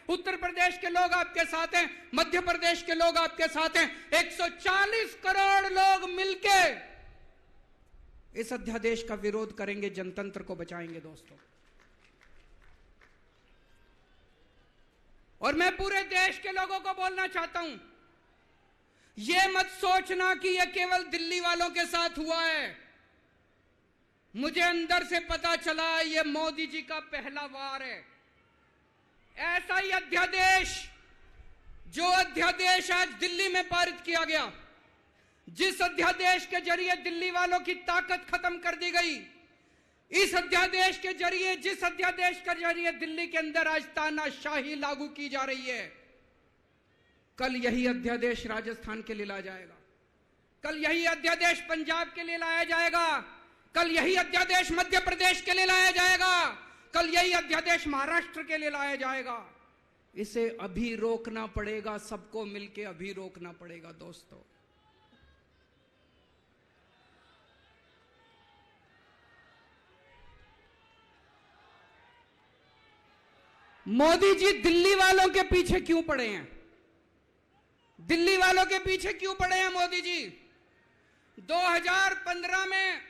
उत्तर प्रदेश के लोग आपके साथ हैं, मध्य प्रदेश के लोग आपके साथ हैं। 140 करोड़ लोग मिलके इस अध्यादेश का विरोध करेंगे, जनतंत्र को बचाएंगे दोस्तों। और मैं पूरे देश के लोगों को बोलना चाहता हूं, यह मत सोचना कि यह केवल दिल्ली वालों के साथ हुआ है। मुझे अंदर से पता चला यह मोदी जी का पहला वार है। ऐसा ही अध्यादेश, जो अध्यादेश आज दिल्ली में पारित किया गया, जिस अध्यादेश के जरिए दिल्ली वालों की ताकत खत्म कर दी गई, इस अध्यादेश के जरिए, जिस अध्यादेश के जरिए दिल्ली के अंदर आज तानाशाही लागू की जा रही है, कल यही अध्यादेश राजस्थान के लिए लाया जाएगा, कल यही अध्यादेश पंजाब के लिए लाया जाएगा, कल यही अध्यादेश मध्य प्रदेश के लिए लाया जाएगा, कल यही अध्यादेश महाराष्ट्र के लिए लाया जाएगा। इसे अभी रोकना पड़ेगा, सबको मिलकर अभी रोकना पड़ेगा दोस्तों। मोदी जी दिल्ली वालों के पीछे क्यों पड़े हैं? दिल्ली वालों के पीछे क्यों पड़े हैं मोदी जी? 2015 में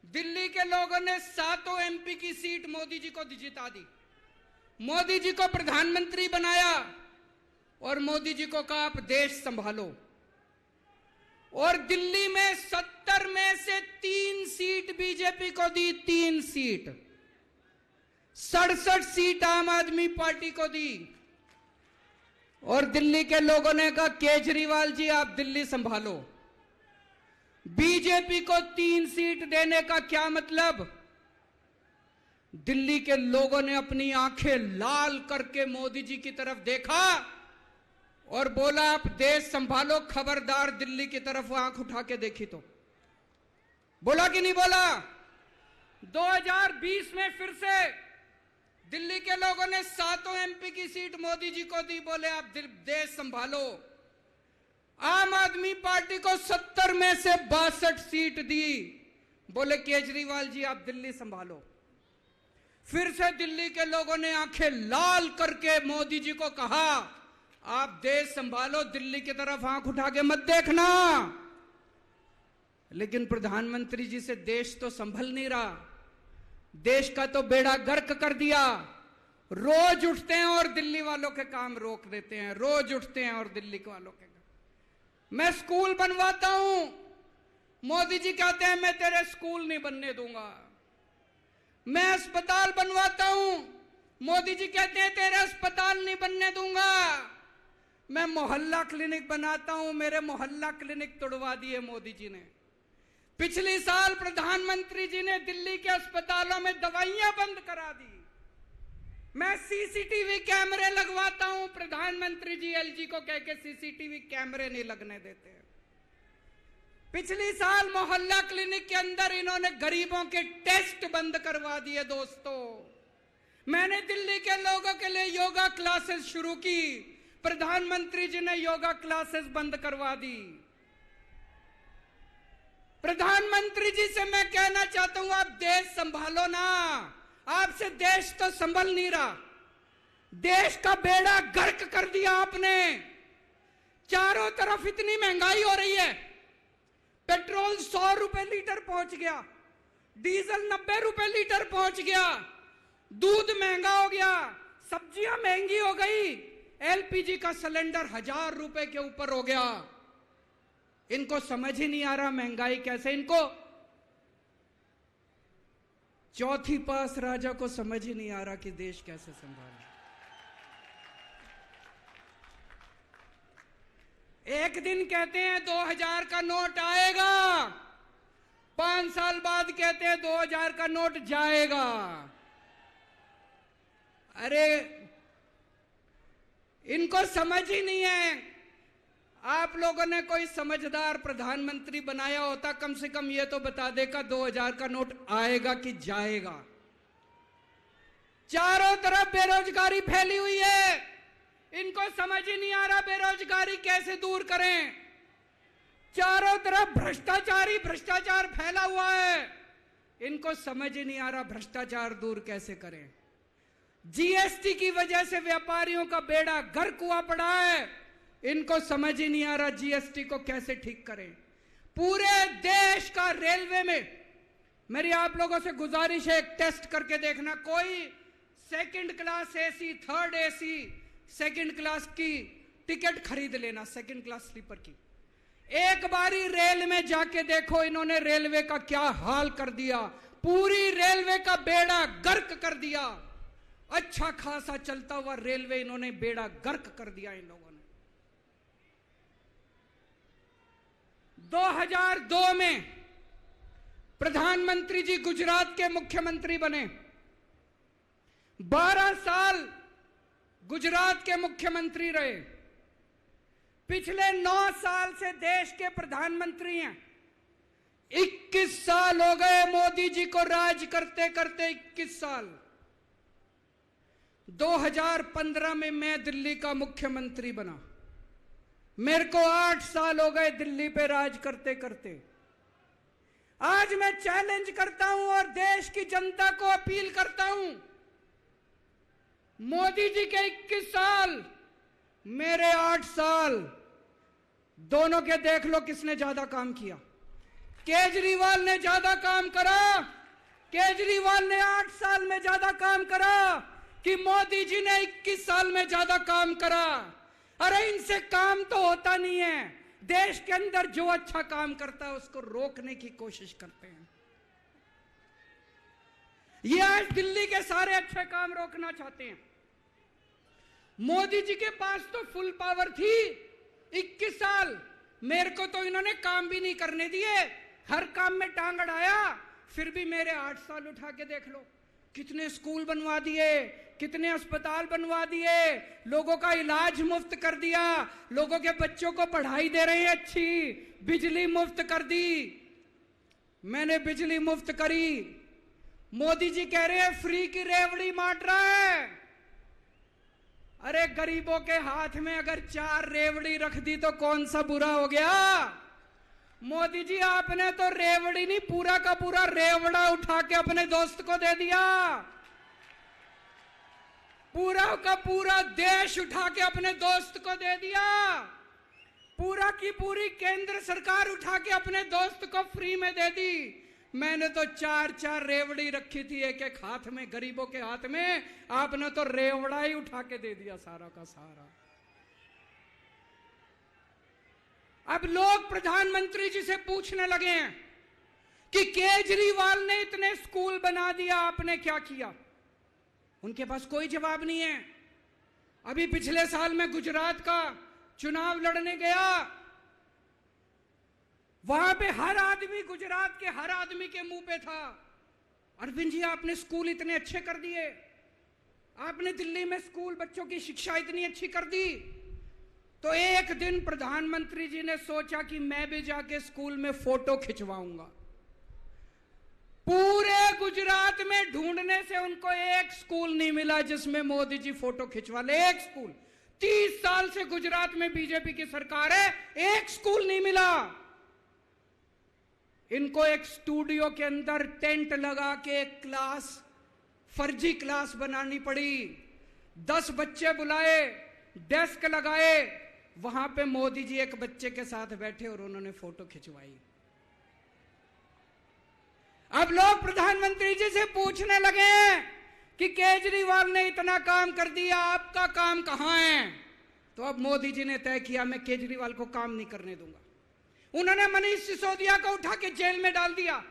दिल्ली के लोगों ने 7 एमपी की सीट मोदी जी को जिता दी, मोदी जी को प्रधानमंत्री बनाया और मोदी जी को कहा आप देश संभालो। और दिल्ली में 70 में से 3 सीट बीजेपी को दी, 3 सीट, 67 सीट आम आदमी पार्टी को दी। और दिल्ली के लोगों ने कहा केजरीवाल जी आप दिल्ली संभालो। बीजेपी को 3 सीट देने का क्या मतलब? दिल्ली के लोगों ने अपनी आंखें लाल करके मोदी जी की तरफ देखा और बोला आप देश संभालो, खबरदार दिल्ली की तरफ आंख उठा के देखी तो। बोला कि नहीं बोला? 2020 में फिर से दिल्ली के लोगों ने 7 एमपी की सीट मोदी जी को दी, बोले आप देश संभालो। आम आदमी पार्टी को 70 में से 62 सीट दी, बोले केजरीवाल जी आप दिल्ली संभालो। फिर से दिल्ली के लोगों ने आंखें लाल करके मोदी जी को कहा आप देश संभालो, दिल्ली की तरफ आंख उठा के मत देखना। लेकिन प्रधानमंत्री जी से देश तो संभल नहीं रहा, देश का तो बेड़ा गर्क कर दिया। रोज उठते हैं और दिल्ली वालों के काम रोक देते हैं, रोज उठते हैं और दिल्ली वालों के काम। मैं स्कूल बनवाता हूं, मोदी जी कहते हैं मैं तेरे स्कूल नहीं बनने दूंगा। मैं अस्पताल बनवाता हूं, मोदी जी कहते हैं तेरे अस्पताल नहीं बनने दूंगा। मैं मोहल्ला क्लिनिक बनाता हूं, मेरे मोहल्ला क्लिनिक तोड़वा दिए मोदी जी ने। पिछले साल प्रधानमंत्री जी ने दिल्ली के अस्पतालों में दवाइयां बंद करा दी। मैं सीसीटीवी कैमरे लगवाता हूं, प्रधानमंत्री जी एलजी को कह के सीसीटीवी कैमरे नहीं लगने देते। पिछले साल मोहल्ला क्लिनिक के अंदर इन्होंने गरीबों के टेस्ट बंद करवा दिए दोस्तों। मैंने दिल्ली के लोगों के लिए योगा क्लासेस शुरू की, प्रधानमंत्री जी ने योगा क्लासेस बंद करवा दी। प्रधानमंत्री जी से मैं कहना चाहता हूं आप देश संभालो ना, आपसे देश तो संभल नहीं रहा। देश का बेड़ा गर्क कर दिया आपने। चारों तरफ इतनी महंगाई हो रही है, पेट्रोल 100 रुपए लीटर पहुंच गया, डीजल 90 रुपए लीटर पहुंच गया, दूध महंगा हो गया, सब्जियां महंगी हो गई, एलपीजी का सिलेंडर 1000 रुपए के ऊपर हो गया। इनको समझ ही नहीं आ रहा महंगाई कैसे, इनको चौथी पास राजा को समझ ही नहीं आ रहा कि देश कैसे संभाले। एक दिन कहते हैं 2000 का नोट आएगा, 5 साल बाद कहते हैं 2000 का नोट जाएगा। अरे इनको समझ ही नहीं है। आप लोगों ने कोई समझदार प्रधानमंत्री बनाया होता, कम से कम ये तो बता देगा 2000 का नोट आएगा कि जाएगा। चारों तरफ बेरोजगारी फैली हुई है, इनको समझ ही नहीं आ रहा बेरोजगारी कैसे दूर करें। चारों तरफ भ्रष्टाचार फैला हुआ है, इनको समझ ही नहीं आ रहा भ्रष्टाचार दूर कैसे करें। जीएसटी की वजह से व्यापारियों का बेड़ा गर्क हुआ पड़ा है। इनको समझ ही नहीं आ रहा जीएसटी को कैसे ठीक करें। पूरे देश का रेलवे में, मेरी आप लोगों से गुजारिश है, एक टेस्ट करके देखना। कोई second class AC, third AC, second class की टिकट खरीद लेना, सेकंड क्लास स्लीपर की। एक बारी रेल में जाके देखो इन्होंने रेलवे का क्या हाल कर दिया। पूरी रेलवे का बेड़ा गर्क कर दिया। अच्छा खासा चलता हुआ रेलवे इन्होंने बेड़ा गर्क कर दिया इन लोगों ने। 2002 में प्रधानमंत्री जी गुजरात के मुख्यमंत्री बने। 12 साल गुजरात के मुख्यमंत्री रहे। पिछले 9 साल से देश के प्रधानमंत्री हैं। 21 साल हो गए मोदी जी को राज करते करते, 21 साल। 2015 में मैं दिल्ली का मुख्यमंत्री बना। मेरे को 8 साल हो गए दिल्ली पे राज करते करते। आज मैं चैलेंज करता हूं और देश की जनता को अपील करता हूं, मोदी जी के 21 साल, मेरे 8 साल, दोनों के देख लो किसने ज्यादा काम किया। केजरीवाल ने ज्यादा काम करा। केजरीवाल ने 8 साल में ज्यादा काम करा कि मोदी जी ने 21 साल में ज्यादा काम करा। अरे इनसे काम तो होता नहीं है। देश के अंदर जो अच्छा काम करता है उसको रोकने की कोशिश करते हैं। ये आज दिल्ली के सारे अच्छे काम रोकना चाहते हैं। मोदी जी के पास तो फुल पावर थी 21 साल। मेरे को तो इन्होंने काम भी नहीं करने दिए, हर काम में टांग अड़ाया। फिर भी मेरे 8 साल उठा के देख लो, कितने स्कूल बनवा दिए, कितने अस्पताल बनवा दिए, लोगों का इलाज मुफ्त कर दिया, लोगों के बच्चों को पढ़ाई दे रहे हैं अच्छी, बिजली मुफ्त कर दी। मैंने बिजली मुफ्त करी। मोदी जी कह रहे हैं फ्री की रेवड़ी बांट रहा है। अरे गरीबों के हाथ में अगर 4 रेवड़ी रख दी तो कौन सा बुरा हो गया। मोदी जी आपने तो रेवड़ी नहीं, पूरा का पूरा रेवड़ा उठा के अपने दोस्त को दे दिया। पूरा का पूरा देश उठा के अपने दोस्त को दे दिया। पूरा की पूरी केंद्र सरकार उठा के अपने दोस्त को फ्री में दे दी। मैंने तो 4 रेवड़ी रखी थी एक एक हाथ में, गरीबों के हाथ में। आपने तो रेवड़ा ही उठा के दे दिया सारा का सारा। अब लोग प्रधानमंत्री जी से पूछने लगे हैं कि केजरीवाल ने इतने स्कूल बना दिया, आपने क्या किया। उनके पास कोई जवाब नहीं है। अभी पिछले साल मैं गुजरात का चुनाव लड़ने गया। वहां पे हर आदमी, गुजरात के हर आदमी के मुंह पे था, अरविंद जी आपने स्कूल इतने अच्छे कर दिए, आपने दिल्ली में स्कूल बच्चों की शिक्षा इतनी अच्छी कर दी। तो एक दिन प्रधानमंत्री जी ने सोचा कि मैं भी जाके स्कूल में फोटो खिंचवाऊंगा। पूरे गुजरात में ढूंढने से उनको एक स्कूल नहीं मिला जिसमें मोदी जी फोटो खिंचवा ले। एक स्कूल, 30 साल से गुजरात में बीजेपी की सरकार है, एक स्कूल नहीं मिला। इनको एक स्टूडियो के अंदर टेंट लगा के एक क्लास, फर्जी क्लास बनानी पड़ी। 10 बच्चे बुलाए, डेस्क लगाए, वहां पे मोदी जी एक बच्चे के साथ बैठे और उन्होंने फोटो खिंचवाई। अब लोग प्रधानमंत्री जी से पूछने लगे कि केजरीवाल ने इतना काम कर दिया, आपका काम कहां है। तो अब मोदी जी ने तय किया मैं केजरीवाल को काम नहीं करने दूंगा। उन्होंने मनीष सिसोदिया को उठा के जेल में डाल दिया।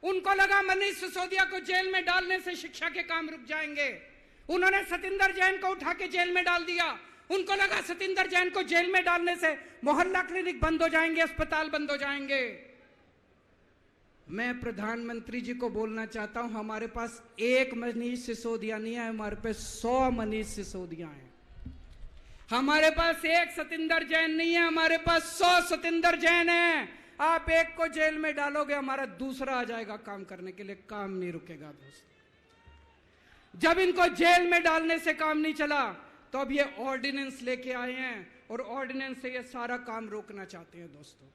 उनको लगा मनीष सिसोदिया को जेल में डालने से शिक्षा के काम रुक जाएंगे। उन्होंने सतिंदर जैन को उठा के जेल में डाल दिया। उनको लगा सतिंदर जैन को जेल में डालने से मोहल्ला क्लिनिक बंद हो जाएंगे, अस्पताल बंद हो जाएंगे। मैं प्रधानमंत्री जी को बोलना चाहता हूं, हमारे पास एक मनीष सिसोदिया नहीं है, हमारे पास 100 मनीष सिसोदिया हैं। हमारे पास एक सतिंदर जैन नहीं है, हमारे पास 100 सतिंदर जैन है। आप एक को जेल में डालोगे, हमारा दूसरा आ जाएगा काम करने के लिए। काम नहीं रुकेगा दोस्त। जब इनको जेल में डालने से काम नहीं चला तो अब ये ऑर्डिनेंस लेके आए हैं और ऑर्डिनेंस से ये सारा काम रोकना चाहते हैं। दोस्तों,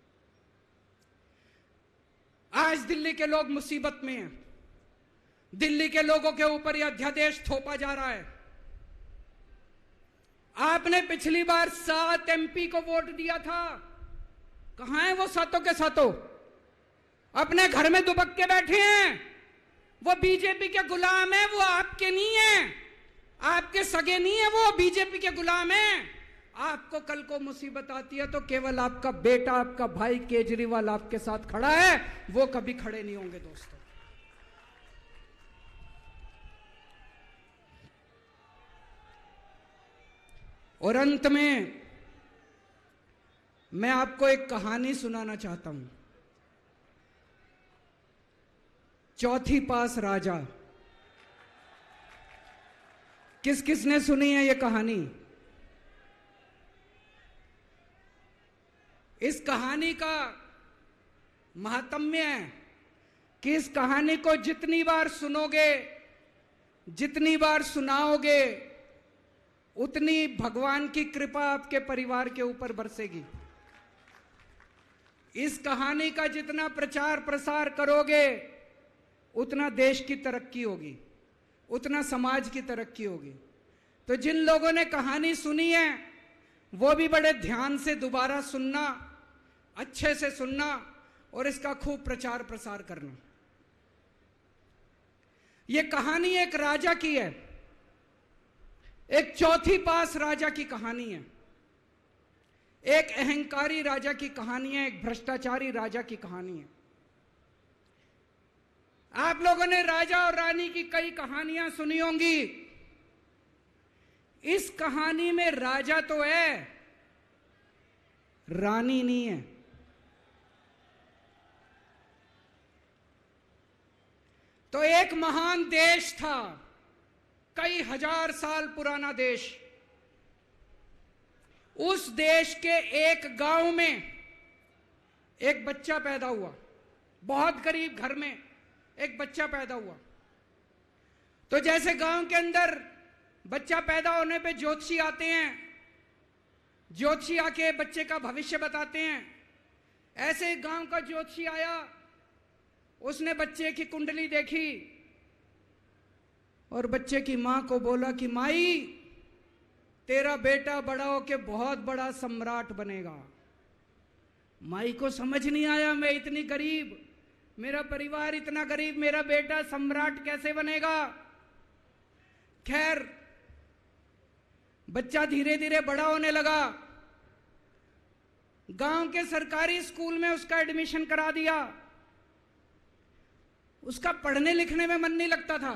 आज दिल्ली के लोग मुसीबत में हैं। दिल्ली के लोगों के ऊपर यह अध्यादेश थोपा जा रहा है। आपने पिछली बार 7 MP को वोट दिया था, कहां है वो सातों के सातों? अपने घर में दुबक के बैठे हैं। वो बीजेपी के गुलाम है, वो आपके नहीं है, आपके सगे नहीं है, वो बीजेपी के गुलाम है। आपको कल को मुसीबत आती है तो केवल आपका बेटा, आपका भाई केजरीवाल आपके साथ खड़ा है, वो कभी खड़े नहीं होंगे दोस्तों। और अंत में मैं आपको एक कहानी सुनाना चाहता हूं। चौथी पास राजा, किस किसने सुनी है ये कहानी? इस कहानी का महात्म्य है कि इस कहानी को जितनी बार सुनोगे, जितनी बार सुनाओगे, उतनी भगवान की कृपा आपके परिवार के ऊपर बरसेगी। इस कहानी का जितना प्रचार प्रसार करोगे, उतना देश की तरक्की होगी, उतना समाज की तरक्की होगी। तो जिन लोगों ने कहानी सुनी है वो भी बड़े ध्यान से दोबारा सुनना, अच्छे से सुनना और इसका खूब प्रचार प्रसार करना। ये कहानी एक राजा की है, एक चौथी पास राजा की कहानी है, एक अहंकारी राजा की कहानी है, एक भ्रष्टाचारी राजा की कहानी है। आप लोगों ने राजा और रानी की कई कहानियां सुनी होंगी। इस कहानी में राजा तो है, रानी नहीं है। तो एक महान देश था, कई हजार साल पुराना देश। उस देश के एक गांव में एक बच्चा पैदा हुआ, बहुत गरीब घर में एक बच्चा पैदा हुआ। तो जैसे गांव के अंदर बच्चा पैदा होने पे ज्योतिषी आते हैं, ज्योतिषी आके बच्चे का भविष्य बताते हैं, ऐसे गांव का ज्योतिषी आया, उसने बच्चे की कुंडली देखी और बच्चे की मां को बोला कि माई, तेरा बेटा बड़ा होके बहुत बड़ा सम्राट बनेगा। माई को समझ नहीं आया, मैं इतनी गरीब, मेरा परिवार इतना गरीब, मेरा बेटा सम्राट कैसे बनेगा। खैर बच्चा धीरे धीरे बड़ा होने लगा। गांव के सरकारी स्कूल में उसका एडमिशन करा दिया। उसका पढ़ने लिखने में मन नहीं लगता था।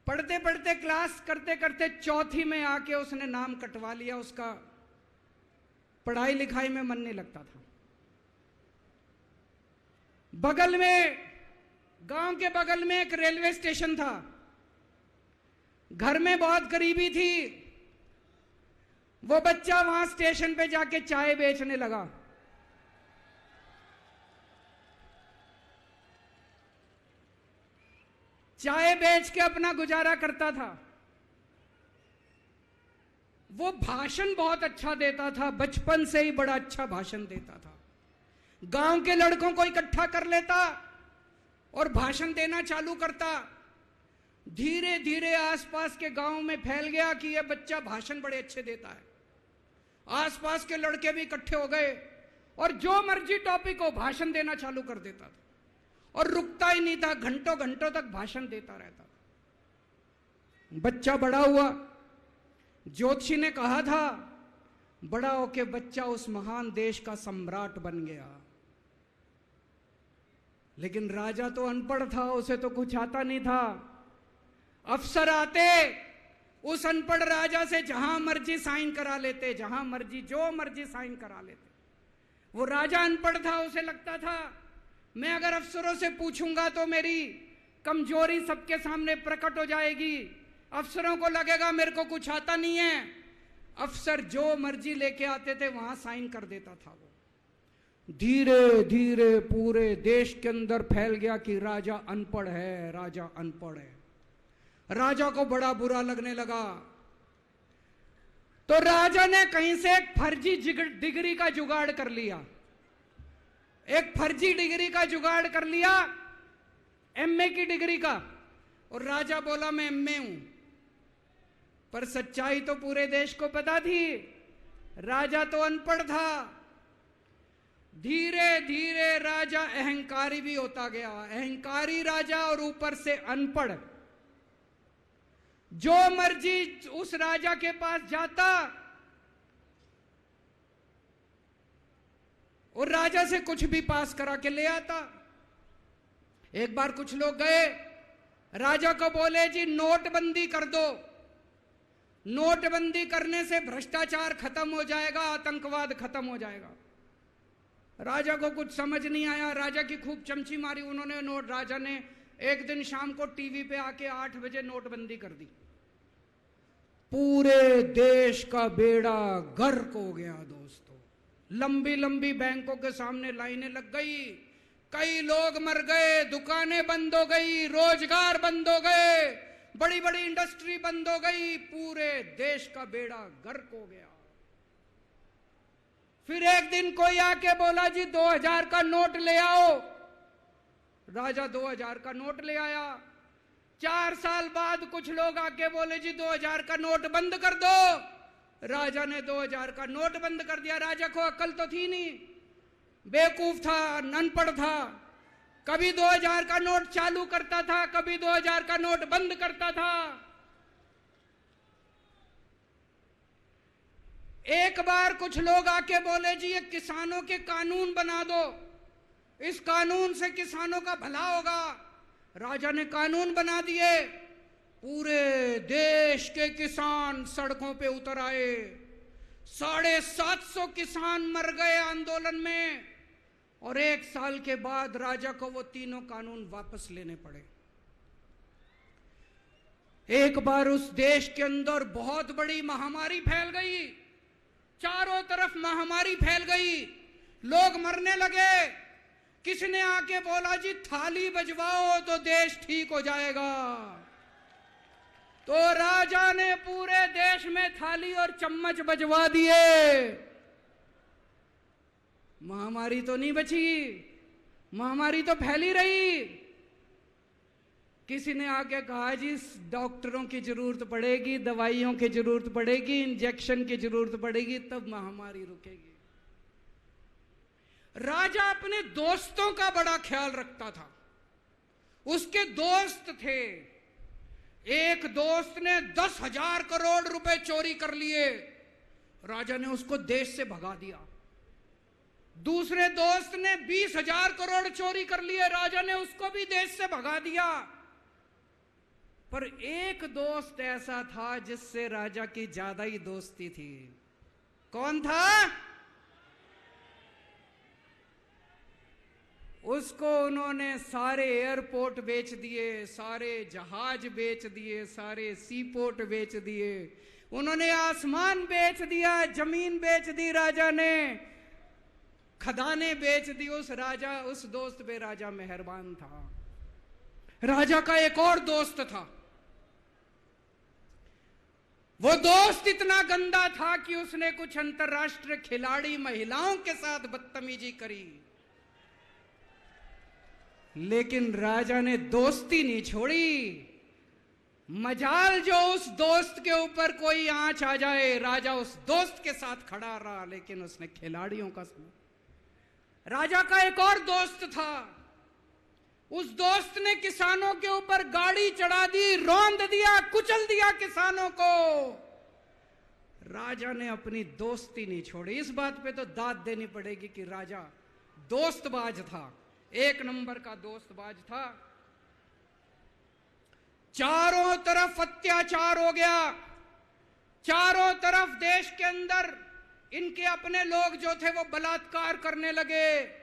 पढ़ते पढ़ते, क्लास करते करते चौथी में आके उसने नाम कटवा लिया। उसका पढ़ाई लिखाई में मन नहीं लगता था। बगल में, गांव के बगल में एक रेलवे स्टेशन था। घर में बहुत गरीबी थी। वो बच्चा वहां स्टेशन पे जाके चाय बेचने लगा। चाय बेच के अपना गुजारा करता था। वो भाषण बहुत अच्छा देता था, बचपन से ही बड़ा अच्छा भाषण देता था। गांव के लड़कों को इकट्ठा कर लेता और भाषण देना चालू करता। धीरे धीरे आसपास के गांव में फैल गया कि यह बच्चा भाषण बड़े अच्छे देता है। आसपास के लड़के भी इकट्ठे हो गए और जो मर्जी टॉपिक हो भाषण देना चालू कर देता था और रुकता ही नहीं था, घंटों घंटों तक भाषण देता रहता था। बच्चा बड़ा हुआ। ज्योतिषी ने कहा था बड़ा होके बच्चा उस महान देश का सम्राट बन गया। लेकिन राजा तो अनपढ़ था, उसे तो कुछ आता नहीं था। अफसर आते, उस अनपढ़ राजा से जहां मर्जी साइन करा लेते, जहां मर्जी जो मर्जी साइन करा लेते। वो राजा अनपढ़ था, उसे लगता था मैं अगर अफसरों से पूछूंगा तो मेरी कमजोरी सबके सामने प्रकट हो जाएगी। अफसरों को लगेगा मेरे को कुछ आता नहीं है। अफसर जो मर्जी लेके आते थे वहां साइन कर देता था। वो धीरे धीरे पूरे देश के अंदर फैल गया कि राजा अनपढ़ है, राजा अनपढ़ है। राजा को बड़ा बुरा लगने लगा। तो राजा ने कहीं से एक फर्जी डिग्री का जुगाड़ कर लिया। एक फर्जी डिग्री का जुगाड़ कर लिया, एमए की डिग्री का। और राजा बोला मैं एमए हूं। पर सच्चाई तो पूरे देश को पता थी, राजा तो अनपढ़ था। धीरे धीरे राजा अहंकारी भी होता गया, अहंकारी राजा और ऊपर से अनपढ़। जो मर्जी उस राजा के पास जाता और राजा से कुछ भी पास करा के ले आता। एक बार कुछ लोग गए, राजा को बोले जी नोटबंदी कर दो, नोटबंदी करने से भ्रष्टाचार खत्म हो जाएगा, आतंकवाद खत्म हो जाएगा। राजा को कुछ समझ नहीं आया, राजा की खूब चमची मारी उन्होंने। राजा ने एक दिन शाम को टीवी पे आके 8 बजे नोटबंदी कर दी। पूरे देश का बेड़ा गर्क हो गया दोस्तों। लंबी लंबी बैंकों के सामने लाइनें लग गई, कई लोग मर गए, दुकानें बंद हो गई, रोजगार बंद हो गए, बड़ी बड़ी इंडस्ट्री बंद हो गई, पूरे देश का बेड़ा गर्क हो गया। फिर एक दिन कोई आके बोला जी 2000 का नोट ले आओ। राजा 2000 का नोट ले आया। 4 साल बाद कुछ लोग आके बोले जी 2000 का नोट बंद कर दो। राजा ने 2000 का नोट बंद कर दिया। राजा को अक्ल तो थी नहीं, बेवकूफ था, अनपढ़ था। कभी 2000 का नोट चालू करता था, कभी 2000 का नोट बंद करता था। एक बार कुछ लोग आके बोले जी ये किसानों के कानून बना दो, इस कानून से किसानों का भला होगा। राजा ने कानून बना दिए, पूरे देश के किसान सड़कों पे उतर आए। 750 किसान मर गए आंदोलन में, और 1 साल के बाद राजा को वो तीनों कानून वापस लेने पड़े। एक बार उस देश के अंदर बहुत बड़ी महामारी फैल गई, चारों तरफ महामारी फैल गई, लोग मरने लगे। किसने आके बोला जी थाली बजवाओ तो देश ठीक हो जाएगा। तो राजा ने पूरे देश में थाली और चम्मच बजवा दिए। महामारी तो नहीं बची, महामारी तो फैली रही। किसी ने आके कहा जी डॉक्टरों की जरूरत पड़ेगी, दवाइयों की जरूरत पड़ेगी, इंजेक्शन की जरूरत पड़ेगी, तब महामारी रुकेगी। राजा अपने दोस्तों का बड़ा ख्याल रखता था। उसके दोस्त थे। एक दोस्त ने 10,000 करोड़ रुपए चोरी कर लिए, राजा ने उसको देश से भगा दिया। दूसरे दोस्त ने 20,000 करोड़ चोरी कर लिए, राजा ने उसको भी देश से भगा दिया। पर एक दोस्त ऐसा था जिससे राजा की ज्यादा ही दोस्ती थी। कौन था? उसको उन्होंने सारे एयरपोर्ट बेच दिए, सारे जहाज बेच दिए, सारे सी पोर्ट बेच दिए, उन्होंने आसमान बेच दिया, जमीन बेच दी राजा ने, खदानें बेच दी। उस दोस्त पे राजा मेहरबान था। राजा का एक और दोस्त था। वो दोस्त इतना गंदा था कि उसने कुछ अंतरराष्ट्रीय खिलाड़ी महिलाओं के साथ बदतमीजी करी, लेकिन राजा ने दोस्ती नहीं छोड़ी। मजाल जो उस दोस्त के ऊपर कोई आंच आ जाए, राजा उस दोस्त के साथ खड़ा रहा, लेकिन उसने खिलाड़ियों का सुना। राजा का एक और दोस्त था। उस दोस्त ने किसानों के ऊपर गाड़ी चढ़ा दी, रौंद दिया, कुचल दिया किसानों को। राजा ने अपनी दोस्ती नहीं छोड़ी। इस बात पे तो दाद देनी पड़ेगी कि राजा दोस्तबाज था, 1 नंबर का दोस्तबाज था। चारों तरफ अत्याचार हो गया, चारों तरफ देश के अंदर इनके अपने लोग जो थे वो बलात्कार करने लगे,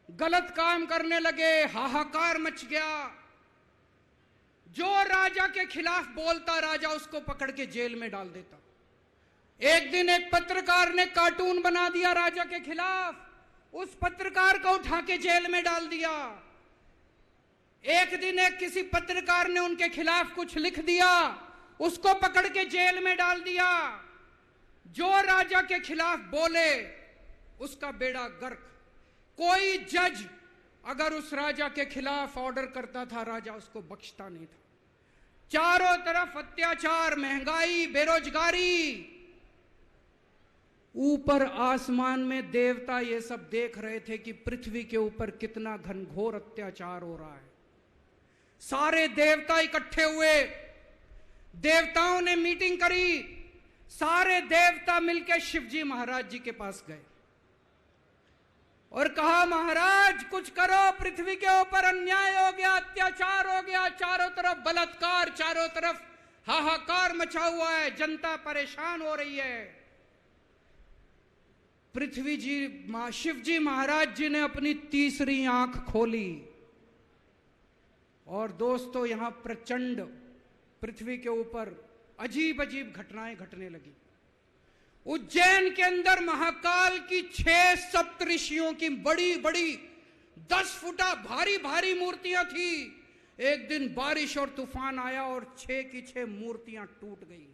गलत काम करने लगे, हाहाकार मच गया। जो राजा के खिलाफ बोलता, राजा उसको पकड़ के जेल में डाल देता। एक दिन एक पत्रकार ने कार्टून बना दिया राजा के खिलाफ, उस पत्रकार को उठा के जेल में डाल दिया। एक दिन एक किसी पत्रकार ने उनके खिलाफ कुछ लिख दिया, उसको पकड़ के जेल में डाल दिया। जो राजा के खिलाफ बोले उसका बेड़ा गर्क। कोई जज अगर उस राजा के खिलाफ ऑर्डर करता था, राजा उसको बख्शता नहीं था। चारों तरफ अत्याचार, महंगाई, बेरोजगारी। ऊपर आसमान में देवता ये सब देख रहे थे कि पृथ्वी के ऊपर कितना घनघोर अत्याचार हो रहा है। सारे देवता इकट्ठे हुए, देवताओं ने मीटिंग करी, सारे देवता मिलकर शिवजी महाराज जी के पास गए और कहा, महाराज कुछ करो, पृथ्वी के ऊपर अन्याय हो गया, अत्याचार हो गया, चारों तरफ बलात्कार, चारों तरफ हाहाकार मचा हुआ है, जनता परेशान हो रही है। पृथ्वी जी, शिवजी महाराज जी ने अपनी तीसरी आंख खोली और दोस्तों यहां प्रचंड पृथ्वी के ऊपर अजीब अजीब घटनाएं घटने लगी। उज्जैन के अंदर महाकाल की 6 सप्तऋषियों की बड़ी बड़ी 10 फुटा भारी भारी मूर्तियां थी। एक दिन बारिश और तूफान आया और 6 की 6 मूर्तियां टूट गई।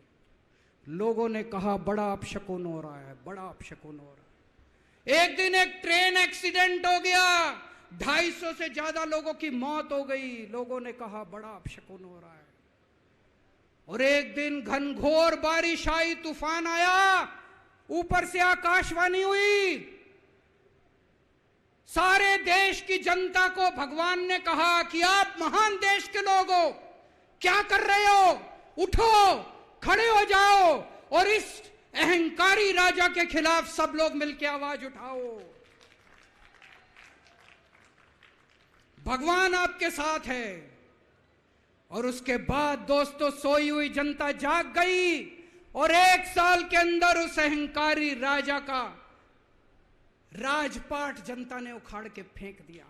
लोगों ने कहा बड़ा अपशकुन हो रहा है, बड़ा अपशकुन हो रहा है। एक दिन एक ट्रेन एक्सीडेंट हो गया, 250 से ज्यादा लोगों की मौत हो गई। लोगों ने कहा बड़ा अपशकुन हो रहा है। और एक दिन घनघोर बारिश आई, तूफान आया, ऊपर से आकाशवाणी हुई, सारे देश की जनता को भगवान ने कहा कि आप महान देश के लोग हो, क्या कर रहे हो, उठो, खड़े हो जाओ और इस अहंकारी राजा के खिलाफ सब लोग मिलकर आवाज उठाओ। भगवान आपके साथ है। और उसके बाद दोस्तों सोई हुई जनता जाग गई और 1 साल के अंदर उस अहंकारी राजा का राजपाट जनता ने उखाड़ के फेंक दिया।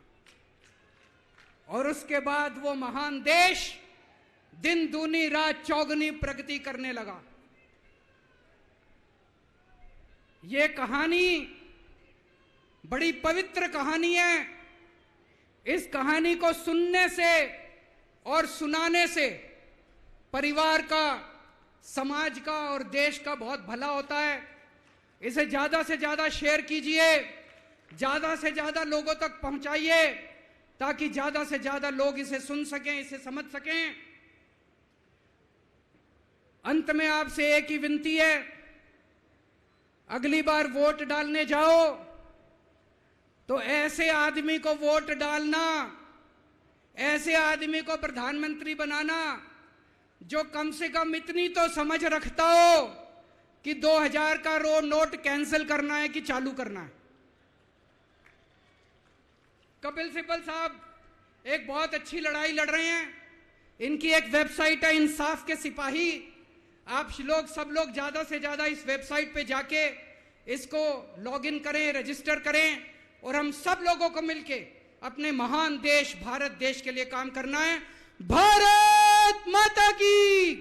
और उसके बाद वो महान देश दिन दूनी रात चौगुनी प्रगति करने लगा। ये कहानी बड़ी पवित्र कहानी है। इस कहानी को सुनने से और सुनाने से परिवार का, समाज का और देश का बहुत भला होता है। इसे ज्यादा से ज्यादा शेयर कीजिए, ज्यादा से ज्यादा लोगों तक पहुंचाइए ताकि ज्यादा से ज्यादा लोग इसे सुन सकें, इसे समझ सकें। अंत में आपसे एक ही विनती है, अगली बार वोट डालने जाओ तो ऐसे आदमी को वोट डालना, ऐसे आदमी को प्रधानमंत्री बनाना जो कम से कम इतनी तो समझ रखता हो कि 2000 का नोट कैंसिल करना है कि चालू करना है। कपिल सिब्बल साहब एक बहुत अच्छी लड़ाई लड़ रहे हैं। इनकी एक वेबसाइट है इंसाफ के सिपाही। आप लोग सब लोग ज्यादा से ज्यादा इस वेबसाइट पे जाके इसको लॉगिन करें, रजिस्टर करें और हम सब लोगों को मिलके अपने महान देश भारत देश के लिए काम करना है। भारत माता की